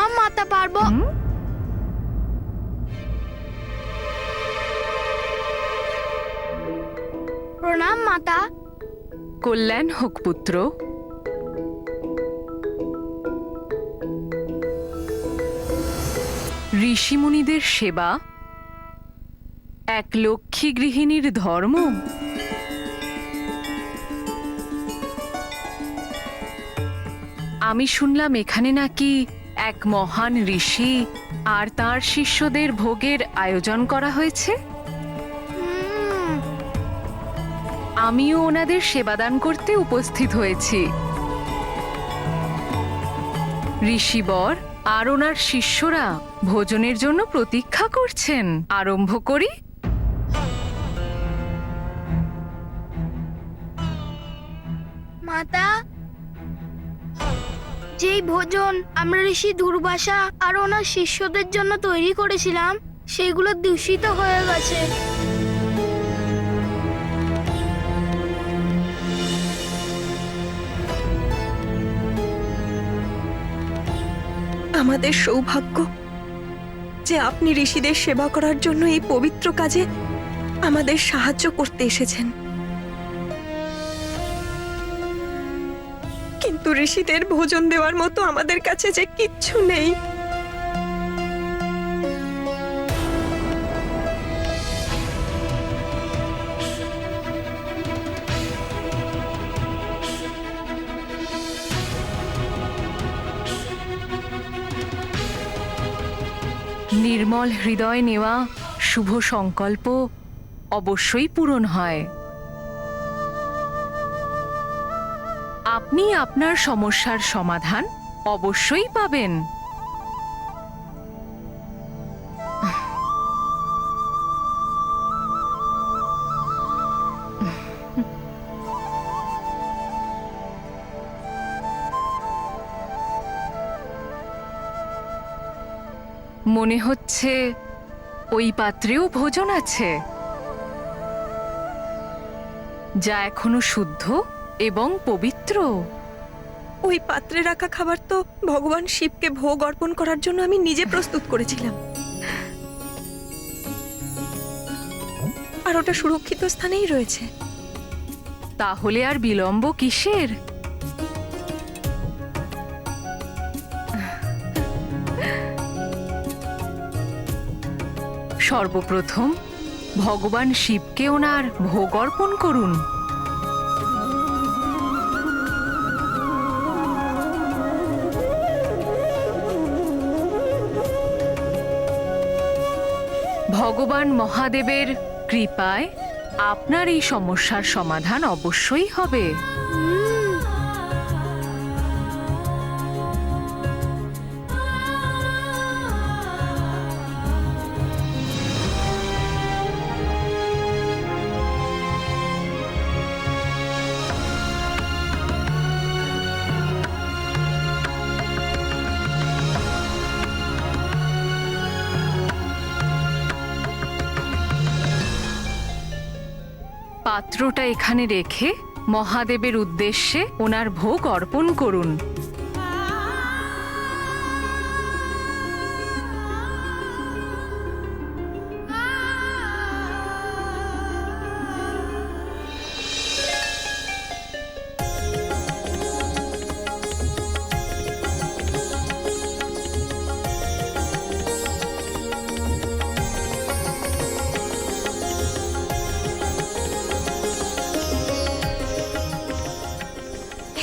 প্রণাম মাতা পারবো। প্রণাম মাতা। কল্যাণ হোক পুত্র। ঋষিমুনিদের সেবা এক লক্ষ্মী গৃহিণীর ধর্ম। আমি শুনলাম এখানে নাকি এক মহান ঋষি আর তার শিষ্যদের ভোগের আয়োজন করা হয়েছে। আমিও ওনাদের সেবাদান করতে উপস্থিত হয়েছি। ঋষিবর আর ওনার শিষ্যরা ভোজনের জন্য প্রতীক্ষা করছেন। আরম্ভ করি। মাতা, যেই ভোজন আমরা ঋষি দুর্বাসা আর ওনার শিষ্যদের জন্য তৈরি করেছিলাম সেগুলো দূষিত হয়ে গেছে। আমাদের সৌভাগ্য যে আপনি ঋষিদের সেবা করার জন্য এই পবিত্র কাজে আমাদের সাহায্য করতে এসেছেন। কিন্তু ঋষিদের ভোজন দেওয়ার মতো আমাদের কাছে যে কিচ্ছু নেই। নির্মল হৃদয় নেওয়া শুভ সংকল্প অবশ্যই পূরণ হয়। আপনি আপনার সমস্যার সমাধান অবশ্যই পাবেন। মনে হচ্ছে ওই পাত্রেও ভোজন আছে, যা এখনো শুদ্ধ এবং পবিত্র। ওই পাত্রে রাখা খাবার তো ভগবান শিবকে ভোগ অর্পণ করার জন্য আমি নিজে প্রস্তুত করেছিলাম, আর ওটা সুরক্ষিত স্থানেই রয়েছে। তাহলে আর বিলম্ব কিসের? সর্বপ্রথম ভগবান শিবকে ওনার ভোগ অর্পণ করুন। ভগবান মহাদেবের কৃপায় আপনার এই সমস্যার সমাধান অবশ্যই হবে। পাত্রটা এখানে রেখে মহাদেবের উদ্দেশ্যে ওনার ভোগ অর্পণ করুন।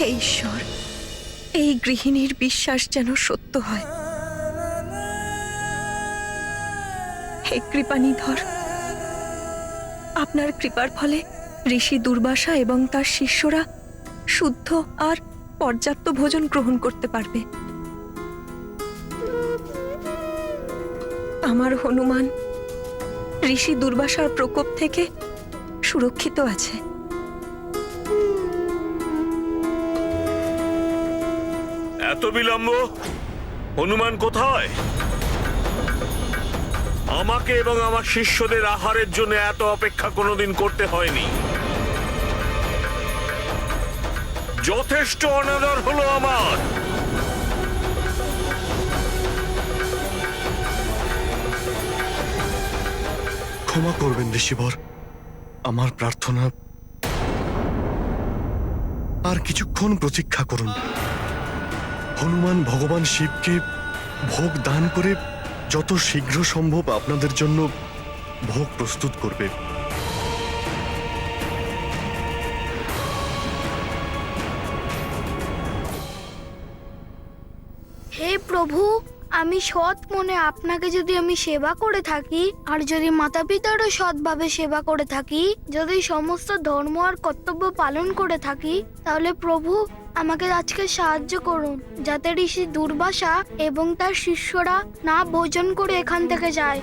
হে ঈশ্বর, এই গৃহিণীর বিশ্বাস যেন সত্য হয়। হে কৃপানিধর, আপনার কৃপার ফলে ঋষি দুর্বাসা এবং তার শিষ্যরা শুদ্ধ আর পর্যাপ্ত ভোজন গ্রহণ করতে পারবে। আমার হনুমান ঋষি দুর্বাসার প্রকোপ থেকে সুরক্ষিত আছে। এত বিলম্ব? হনুমান কোথায়? আমাকে এবং আমার শিষ্যদের আহারের জন্য এত অপেক্ষা কোনোদিন করতে হয়নি। যথেষ্ট অনাদর হলো আমার। ক্ষমা করবেন ঋষিবর, আমার প্রার্থনা আর কিছুক্ষণ প্রতীক্ষা করুন। হনুমান ভগবান শিবকে ভোগ দান করে যত শীঘ্র সম্ভব আপনাদের জন্য ভোগ প্রস্তুত করবে। হে প্রভু, আমি সৎ মনে আপনাকে যদি আমি সেবা করে থাকি, আর যদি মাতা পিতারও সৎভাবে সেবা করে থাকি, যদি সমস্ত ধর্ম আর কর্তব্য পালন করে থাকি, তাহলে প্রভু আমাকে আজকে সাহায্য করুন, যাতে ঋষি দুর্বাসা এবং তার শিষ্যরা না ভোজন করে এখান থেকে যায়।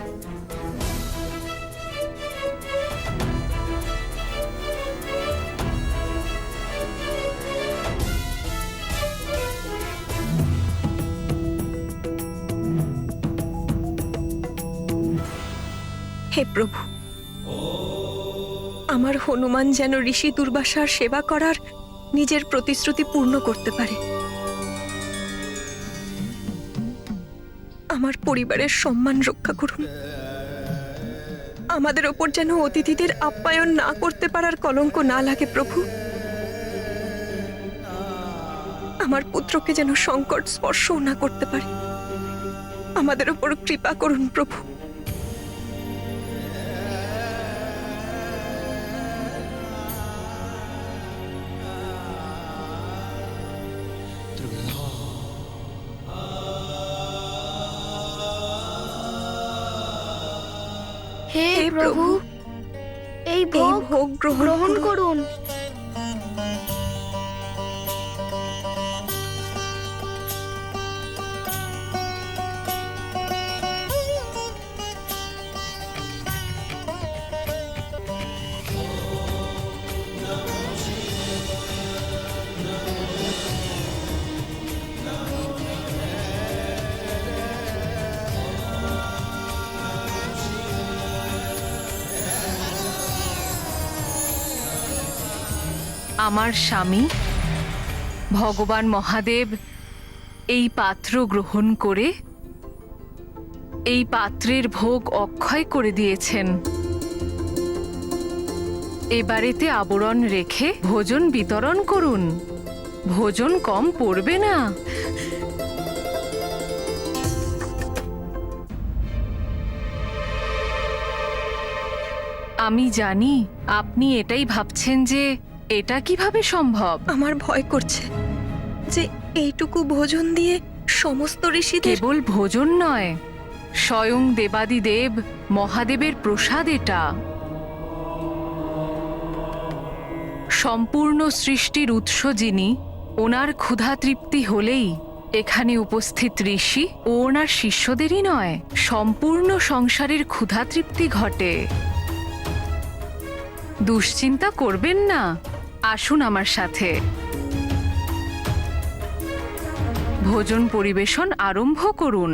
হে প্রভু, আমার হনুমান যেন ঋষি দুর্বাসার সেবা করার নিজের প্রতিশ্রুতি পূর্ণ করতে পারে। আমার পরিবারের সম্মান রক্ষা করুন। আমাদের ওপর যেন অতিথিদের আপ্যায়ন না করতে পারার কলঙ্ক না লাগে প্রভু। আমার পুত্রকে যেন সংকট স্পর্শও না করতে পারে। আমাদের ওপর কৃপা করুন প্রভু। হে হে প্রভু, এই এই ভোগ ভোগ গ্রহণ করুন। আমার স্বামী ভগবান মহাদেব এই পাত্র গ্রহণ করে এই পাত্রের ভোগ অক্ষয় করে দিয়েছেন। এবারেতে আবরণ রেখে ভোজন বিতরণ করুন, ভোজন কম পড়বে না। আমি জানি আপনি এটাই ভাবছেন যে এটা কিভাবে সম্ভব। আমার ভয় করছে যে এইটুকু ভোজন দিয়ে সমস্ত ঋষিদের কেবল ভোজন নয়, স্বয়ং দেবাদিদেব মহাদেবের প্রসাদ এটা। সম্পূর্ণ সৃষ্টির উৎস যিনি, ওনার ক্ষুধা তৃপ্তি হলেই এখানে উপস্থিত ঋষি ও ওনার শিষ্যদেরই নয়, সম্পূর্ণ সংসারের ক্ষুধা তৃপ্তি ঘটে। দুশ্চিন্তা করবেন না, আসুন আমার সাথে। ভোজন পরিবেশন আরম্ভ করুন।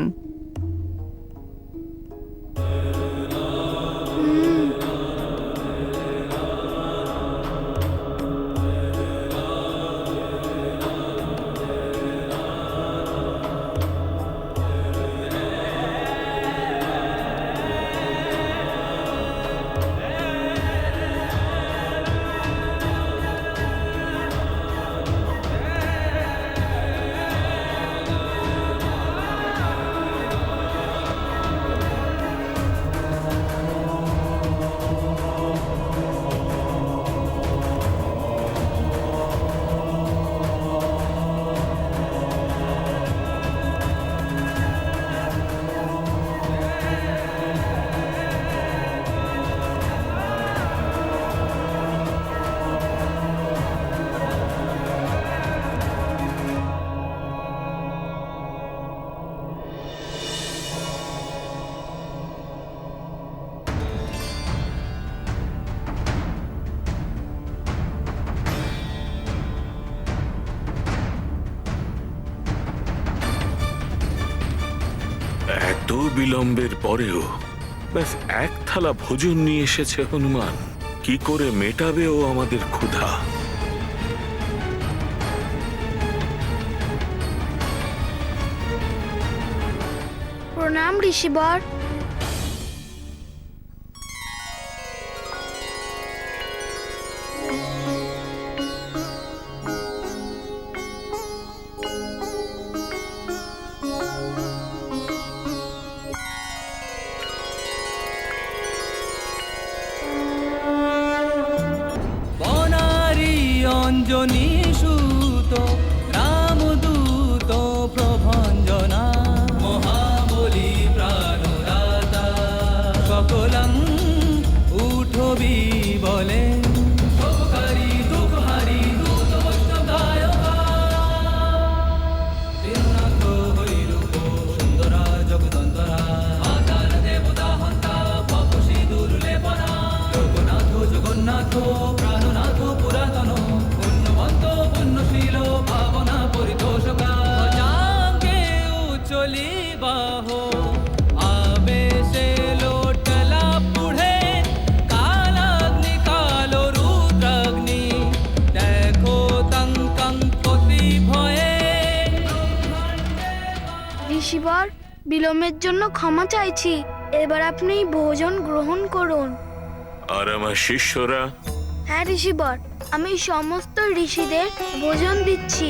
এত বিলম্বের পরেও ব্যাস এক থালা ভোজন নিয়ে এসেছে হনুমান। কি করে মেটাবে ও আমাদের ক্ষুধা? প্রণাম ঋষিবর। हो आवेशे लोटला पुढे कालाग्नि कालो रुद्राग्नि देखो तंकं पति भये ঋষিবর, বিলম্বের জন্য ক্ষমা চাইছি। এবার আপনি ভোজন গ্রহণ করুন। আর আমার শিষ্যরা? হ্যাঁ ঋষিবর, আমি সমস্ত ঋষিদের ভোজন দিচ্ছি।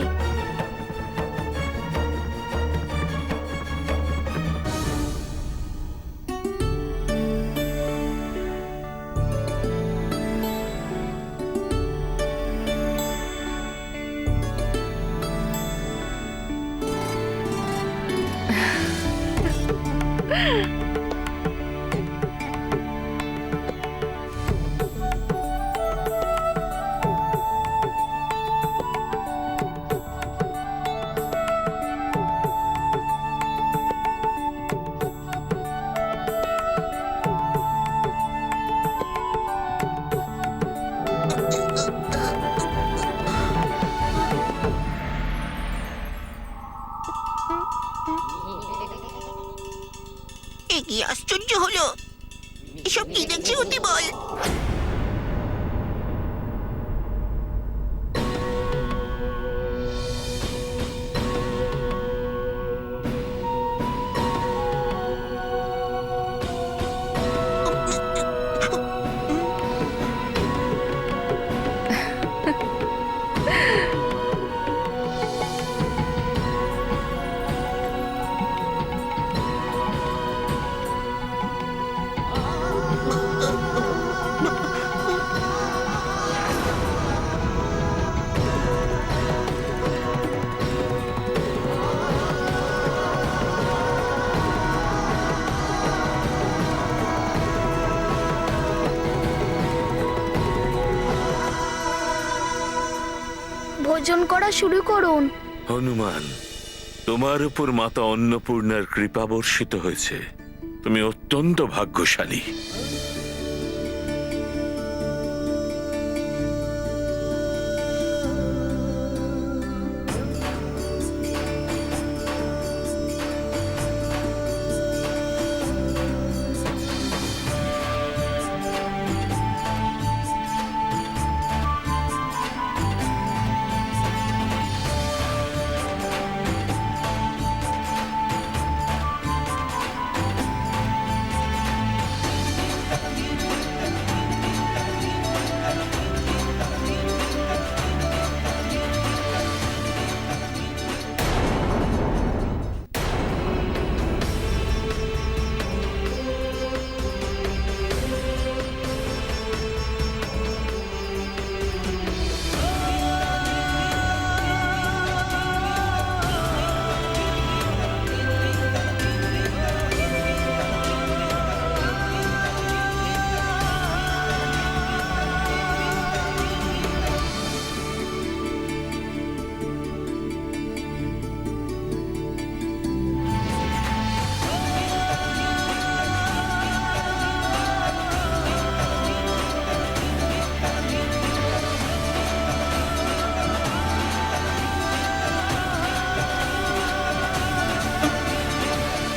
এ কি আশ্চর্য হলো! এসব কি দেখছি অতি বল! ভোজন করা শুরু করুন। হনুমান, তোমার উপর মাতা অন্নপূর্ণার কৃপা বর্ষিত হয়েছে। তুমি অত্যন্ত ভাগ্যশালী।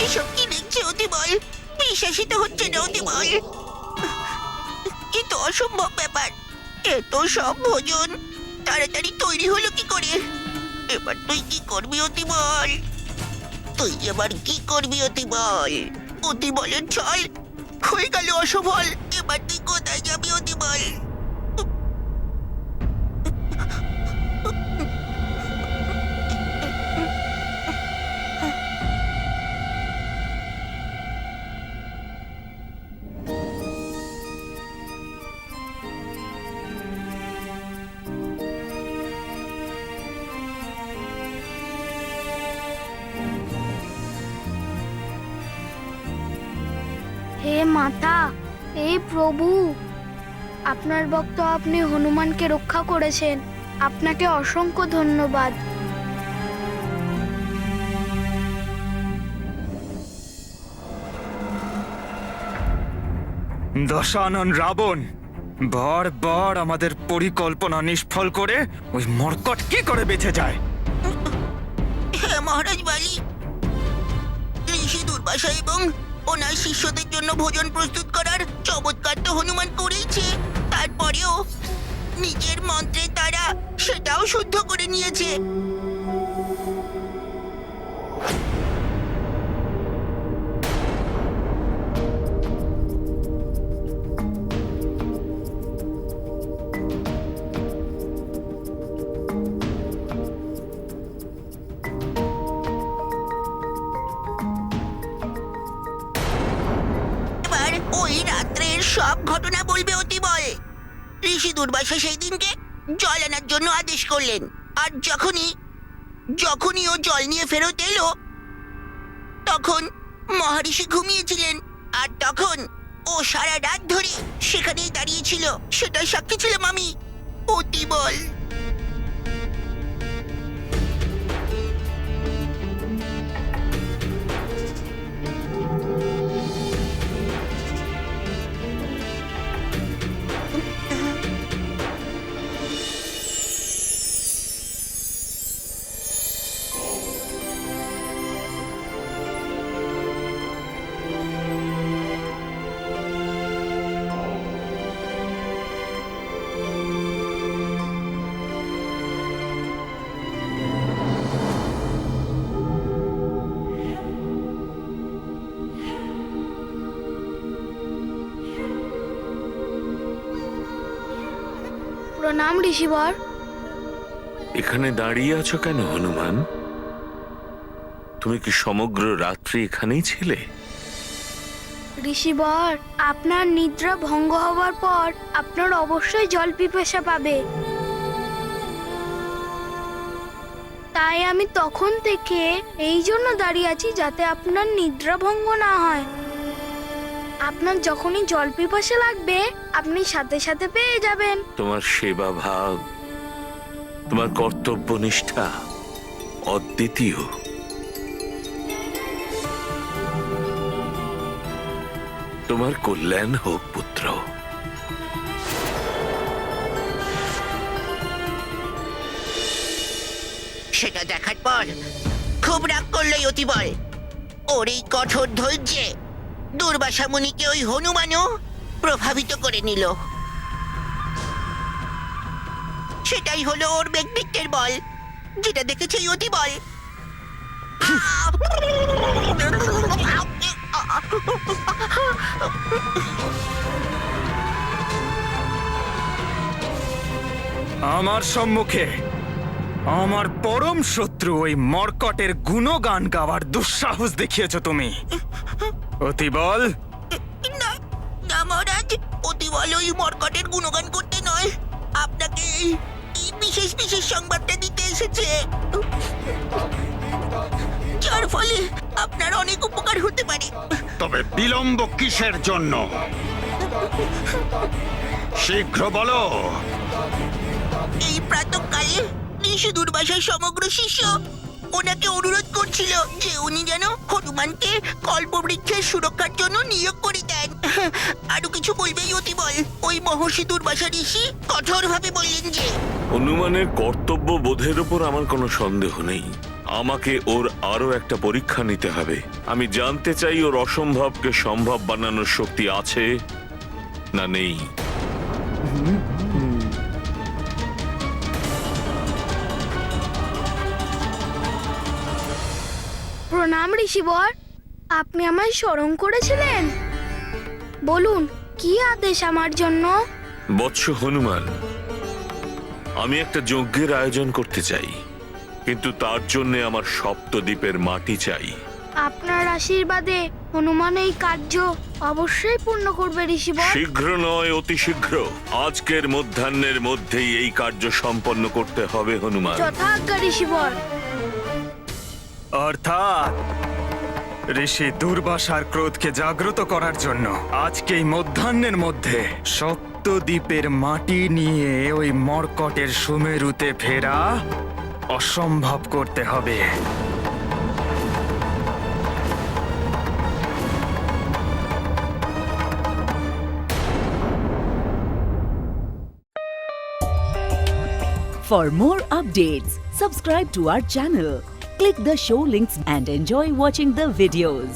এসব কি দেখছি অতি বল! বিশ্বাসিত হচ্ছে না অতি বল! এ তো অসম্ভব ব্যাপার। এত সব ভোজন তাড়াতাড়ি তৈরি হলো কি করে? এবার তুই কি করবি অতি বল? তুই এবার কি করবি অতি বল? অতি বলের ছল হয়ে গেল অসফল। এবার তুই কোথায় যাবি অতি বল? হে মাতা, হে প্রভু, আপনার ভক্ত আপনি হনুমানকে রক্ষা করেছেন। আপনাকে অসংখ্য ধন্যবাদ। দশানন রাবণ বারবার আমাদের পরিকল্পনা নিষ্ফল করে ওই মর্কট কি করে বেঁচে যায়? হ্যাঁ মহারাজ বালি, ঋষি দুর্বাসা এবং ওনার শিষ্যদের জন্য ভোজন প্রস্তুত করার চমৎকার তো হনুমান করেইছে, তারপরেও নিজের মন্ত্রে তারা সেটাও শুদ্ধ করে নিয়েছে। এবার ওই রাত্রের সব ঘটনা বলবে অতিবল। ঋষি দুর্বাসা সেই দিনকে জল আনার জন্য আদেশ করলেন, আর যখনই ও জল নিয়ে ফেরত এলো তখন মহারিষি ঘুমিয়েছিলেন, আর তখন ও সারা রাত ধরে সেখানেই দাঁড়িয়েছিল। সেটার সাক্ষী ছিলাম আমি, অতিবল। প্রণাম ঋষিবর। এখানে দাঁড়িয়ে আছো কেন হনুমান? তুমি কি সমগ্র রাত্রি এখানেই ছিলে? ঋষিবর, আপনার নিদ্রা ভঙ্গ হওয়ার পর আপনার অবশ্যই জল পিপাসা পাবে, তাই আমি তখন থেকে এই জন্য দাঁড়িয়ে আছি যাতে আপনার নিদ্রা ভঙ্গ না হয়। আপনার যখনই জল পিপাসা লাগবে আপনি সাথে সাথে পেয়ে যাবেন। তোমার সেবা ভাব, তোমার কর্তব্য নিষ্ঠা অদ্বিতীয়। তোমার কল্যাণ হোক পুত্র। সেটা দেখার পর খুব রাগ করলো অতিবল। ওর এই কঠোর ধৈর্যে দুর্বাসা মুনিকে ওই হনুমানও প্রভাবিত করে নিল। সেটাই হলো ওর ব্যক্তিত্বের বল, যেটা দেখেছে এই অতিবল। আমার সম্মুখে আমার পরম শত্রু ওই মর্কটের গুণগান গাওয়ার দুঃসাহস দেখিয়েছ তুমি, অতিবল। না না মহারাজ, অতিবল ওই মর্কটের গুণগান করতে নয়, আপনাকে এই বিশেষ বিশেষ সংবাদটা দিতে এসেছে, যার ফলে আপনার অনেক উপকার হতে পারে। তবে বিলম্ব কিসের জন্য? শীঘ্র বলো। এই প্রাতঃকালে ঋষি দুর্বাসার সমগ্র শিষ্য ওনাকে অনুরোধ করছিল যে উনি যেন হনুমানকে কল্পবৃক্ষের সুরক্ষার জন্য নিয়োগ করে দেন। আরো কিছু বলবেই অতিবল। ওই মহর্ষি দুর্বাসা ঋষি কঠোরভাবে বললেন যে হনুমানের কর্তব্য বোধের উপর আমার কোনো সন্দেহ নেই। আমাকে ওর আরো একটা পরীক্ষা নিতে হবে। আমি জানতে চাই ওর অসম্ভবকে সম্ভব বানানোর শক্তি আছে না নেই। প্রণাম ঋষিবর, আপনি আমায় স্মরণ করেছিলেন। বলুন কি আদেশ আমার জন্য? বৎস হনুমান, আমি একটা যজ্ঞের আয়োজন করতে চাই, কিন্তু তার জন্য আমার সপ্তদ্বীপের মাটি চাই। আপনার আশীর্বাদে হনুমান এই কার্য অবশ্যই পূর্ণ করবে ঋষিবর। শীঘ্র নয়, অতি শীঘ্র। আজকের মধ্যাহ্নের মধ্যেই এই কার্য সম্পন্ন করতে হবে হনুমান। যথাজ্ঞা ঋষিবর। অর্থাৎ ঋষি দুর্বাসার ক্রোধকে জাগ্রত করার জন্য আজকেই মধ্যাহ্নের মধ্যে সপ্তদ্বীপের মাটি নিয়ে ওই মর্কটের সুমেরুতে ফেরা অসম্ভব করতে হবে। For more updates, subscribe to our channel, click the show links and enjoy watching the videos.